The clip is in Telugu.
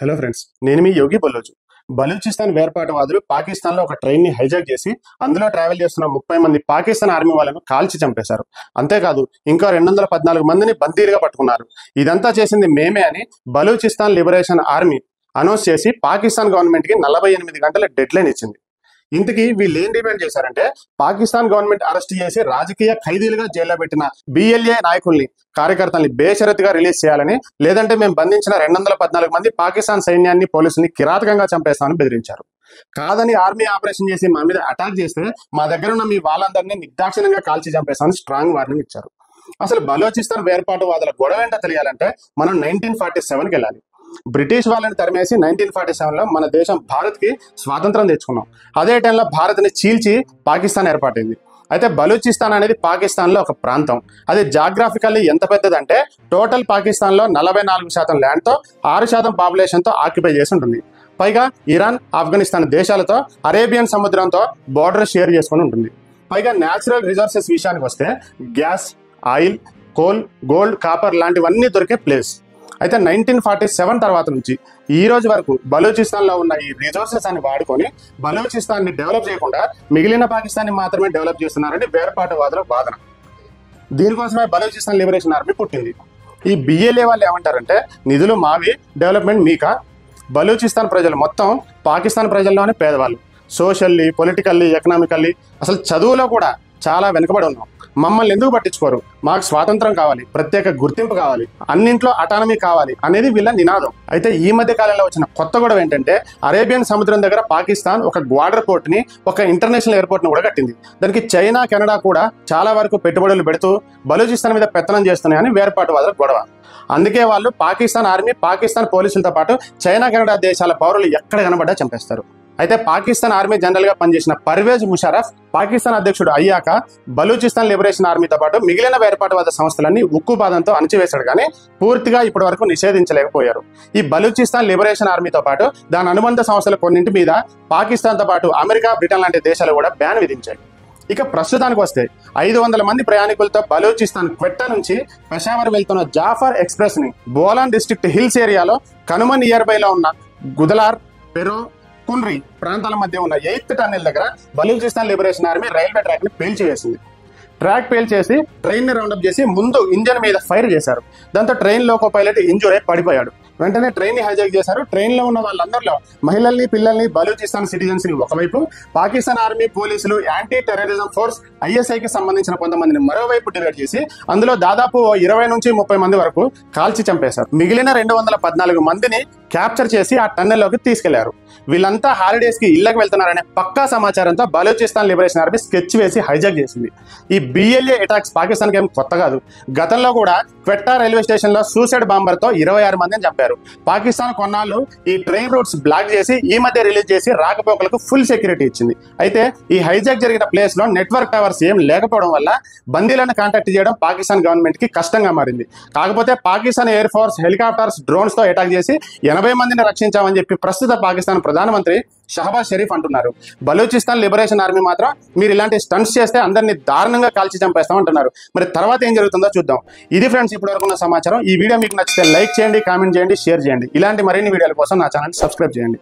హలో ఫ్రెండ్స్, నేను మీ యోగి బలోచు. బలూచిస్తాన్ వేర్పాటువాదులు పాకిస్తాన్లో ఒక ట్రైన్ని హైజాక్ చేసి అందులో ట్రావెల్ చేస్తున్న 30 మంది పాకిస్తాన్ ఆర్మీ వాళ్ళను కాల్చి చంపేశారు. అంతేకాదు ఇంకా 214 మందిని బందీలుగా పట్టుకున్నారు. ఇదంతా చేసింది మేమే అని బలూచిస్తాన్ లిబరేషన్ ఆర్మీ అనౌన్స్ చేసి పాకిస్తాన్ గవర్నమెంట్కి 48 గంటల డెడ్ లైన్ ఇచ్చింది. ఇంతకీ వీళ్ళు ఏం డిమాండ్ చేశారంటే, పాకిస్తాన్ గవర్నమెంట్ అరెస్ట్ చేసి రాజకీయ ఖైదీలుగా జైల్లో పెట్టిన బిఎల్ఏ నాయకుల్ని, కార్యకర్తల్ని బేషరతుగా రిలీజ్ చేయాలని, లేదంటే మేము బంధించిన 214 మంది పాకిస్తాన్ సైన్యాన్ని, పోలీసుల్ని కిరాతకంగా చంపేస్తామని బెదిరించారు. కాదని ఆర్మీ ఆపరేషన్ చేసి మా మీద అటాక్ చేస్తే మా దగ్గర ఉన్న మీ వాళ్ళందరినీ నిర్దాక్షిణ్యంగా కాల్చి చంపేస్తామని స్ట్రాంగ్ వార్నింగ్ ఇచ్చారు. అసలు బలూచిస్తాన్ వేర్పాటువాదుల గొడవ ఏంటో తెలియాలంటే మనం 1947కి వెళ్ళాలి. బ్రిటిష్ వాళ్ళని తరిమేసి 1947లో మన దేశం భారత్కి స్వాతంత్రం తెచ్చుకున్నాం. అదే టైంలో భారత్ని చీల్చి పాకిస్తాన్ ఏర్పాటైంది. అయితే బలూచిస్తాన్ అనేది పాకిస్తాన్లో ఒక ప్రాంతం. అది జాగ్రాఫికల్లీ ఎంత పెద్దదంటే టోటల్ పాకిస్తాన్లో 44% ల్యాండ్తో 6% పాపులేషన్తో ఆక్యుపై చేసి ఉంటుంది. పైగా ఇరాన్, ఆఫ్ఘనిస్తాన్ దేశాలతో అరేబియన్ సముద్రంతో బోర్డర్ షేర్ చేసుకుని ఉంటుంది. పైగా న్యాచురల్ రిసోర్సెస్ విషయానికి వస్తే gas, oil, coal, gold, copper లాంటివన్నీ దొరికే ప్లేస్. అయితే 1947 తర్వాత నుంచి ఈ రోజు వరకు బలూచిస్తాన్లో ఉన్న ఈ రిసోర్సెస్ అని వాడుకొని బలూచిస్తాన్ని డెవలప్ చేయకుండా మిగిలిన పాకిస్తాన్ని మాత్రమే డెవలప్ చేస్తున్నారని వేర్పాటువాదుల వాదన. దీనికోసమే బలూచిస్తాన్ లిబరేషన్ ఆర్మీ పుట్టింది. ఈ బిఎల్ఏ వాళ్ళు ఏమంటారంటే, నిధులు మావి, డెవలప్మెంట్ మీకా? బలూచిస్తాన్ ప్రజలు మొత్తం పాకిస్తాన్ ప్రజల్లోనే పేదవాళ్ళు. సోషల్లీ, పొలిటికల్లీ, ఎకనామికల్లీ, అసలు చదువులో కూడా చాలా వెనుకబడి ఉన్నాం. మమ్మల్ని ఎందుకు పట్టించుకోరు? మాకు స్వాతంత్రం కావాలి, ప్రత్యేక గుర్తింపు కావాలి, అన్నింట్లో అటానమీ కావాలి అనేది వీళ్ళ నినాదం. అయితే ఈ మధ్య కాలంలో వచ్చిన కొత్త గొడవ ఏంటంటే, అరేబియన్ సముద్రం దగ్గర పాకిస్తాన్ ఒక గ్వాడర్ పోర్ట్ని, ఒక ఇంటర్నేషనల్ ఎయిర్పోర్ట్ని కూడా కట్టింది. దానికి చైనా, కెనడా కూడా చాలా వరకు పెట్టుబడులు పెడుతూ బలూచిస్తాన్ మీద పెత్తనం చేస్తున్నాయని వేర్పాటువాదుల గొడవ. అందుకే వాళ్ళు పాకిస్తాన్ ఆర్మీ, పాకిస్తాన్ పోలీసులతో పాటు చైనా, కెనడా దేశాల పౌరులు ఎక్కడ కనబడ్డా చంపేస్తారు. అయితే పాకిస్తాన్ ఆర్మీ జనరల్గా పనిచేసిన పర్వేజ్ ముషరఫ్ పాకిస్తాన్ అధ్యక్షుడు అయ్యాక బలూచిస్తాన్ లిబరేషన్ ఆర్మీతో పాటు మిగిలిన వేర్పాటువాద సంస్థలన్నీ ఉక్కుపాదంతో అణచివేశాడు, కానీ పూర్తిగా ఇప్పటి వరకు నిషేధించలేకపోయారు. ఈ బలూచిస్తాన్ లిబరేషన్ ఆర్మీతో పాటు దాని అనుబంధ సంస్థల కొన్నింటి మీద పాకిస్తాన్తో పాటు అమెరికా, బ్రిటన్ లాంటి దేశాలు కూడా బ్యాన్ విధించాయి. ఇక ప్రస్తుతానికి వస్తే 500 మంది ప్రయాణికులతో బలూచిస్తాన్ క్వెట్టా నుంచి పెషావర్ వెళ్తున్న జాఫర్ ఎక్స్ప్రెస్ ని బోలాన్ డిస్ట్రిక్ట్ హిల్స్ ఏరియాలో కనుమ నియర్ బైలో ఉన్న గుదలార్, పెరో, కున్రీ ప్రాంతాల మధ్య ఉన్న 8th టన్నెల్ దగ్గర Balochistan liberation army railway track ని పేల్చివేసింది. ట్రాక్ పేల్చేసి ట్రైన్ ని రౌండప్ చేసి ముందు ఇంజన్ మీద ఫైర్ చేశారు. దాంతో ట్రైన్ లోకో పైలట్ ఇంజూర్ అయి పడిపోయాడు. వెంటనే ట్రైన్ ని హైజాక్ చేశారు. ట్రైన్ లో ఉన్న వాళ్ళందరిలో మహిళల్ని, పిల్లల్ని, బలూచిస్తాన్ సిటిజన్స్ ని ఒకవైపు, పాకిస్తాన్ ఆర్మీ, పోలీసులు, యాంటీ టెర్రరిజం ఫోర్స్ ఐఎస్ఐకి సంబంధించిన కొంతమందిని మరోవైపు డివైడ్ చేసి అందులో దాదాపు 20 నుంచి 30 మంది వరకు కాల్చి చంపేశారు. మిగిలిన 214 మందిని క్యాప్చర్ చేసి ఆ టన్నెల్లోకి తీసుకెళ్లారు. వీళ్ళంతా హాలిడేస్ కి ఇళ్లకు వెళ్తున్నారనే పక్కా సమాచారంతో బలూచిస్తాన్ లిబరేషన్ ఆర్మీ స్కెచ్ వేసి హైజాక్ చేసింది. ఈ బిఎల్ఏ అటాక్స్ పాకిస్తాన్ కి ఏం కొత్త కాదు. గతంలో కూడా క్వెట్టా రైల్వే స్టేషన్ లో సూసైడ్ బాంబర్ తో 26 మందిని చంపారు. పాకిస్తాన్ కొన్నాళ్ళు ఈ ట్రైన్ రూట్స్ బ్లాక్ చేసి ఈ మధ్య రిలీజ్ చేసి రాకపోకలకు ఫుల్ సెక్యూరిటీ ఇచ్చింది. అయితే ఈ హైజాక్ జరిగిన ప్లేస్ లో నెట్వర్క్ టవర్స్ ఏం లేకపోవడం వల్ల బందీలను కాంటాక్ట్ చేయడం పాకిస్తాన్ గవర్నమెంట్ కి కష్టంగా మారింది. కాకపోతే Pakistan air force helicopters, drones తో అటాక్ చేసి 80 మందిని రక్షించామని చెప్పి ప్రస్తుత పాకిస్తాన్ ప్రధానమంత్రి షహబాజ్ షరీఫ్ అంటున్నారు. బలూచిస్తాన్ లిబరేషన్ ఆర్మీ మాత్రం మీరు ఇలాంటి స్టంట్స్ చేస్తే అందరినీ దారుణంగా కాల్చి చంపేస్తాం అంటున్నారు. మరి తర్వాత ఏం జరుగుతుందో చూద్దాం. ఇది ఫ్రెండ్స్ ఇప్పటివరకు ఉన్న సమాచారం. ఈ వీడియో మీకు నచ్చితే లైక్ చేయండి, కామెంట్ చేయండి, షేర్ చేయండి. ఇలాంటి మరిన్ని వీడియోల కోసం నా ఛానల్ సబ్స్క్రైబ్ చేయండి.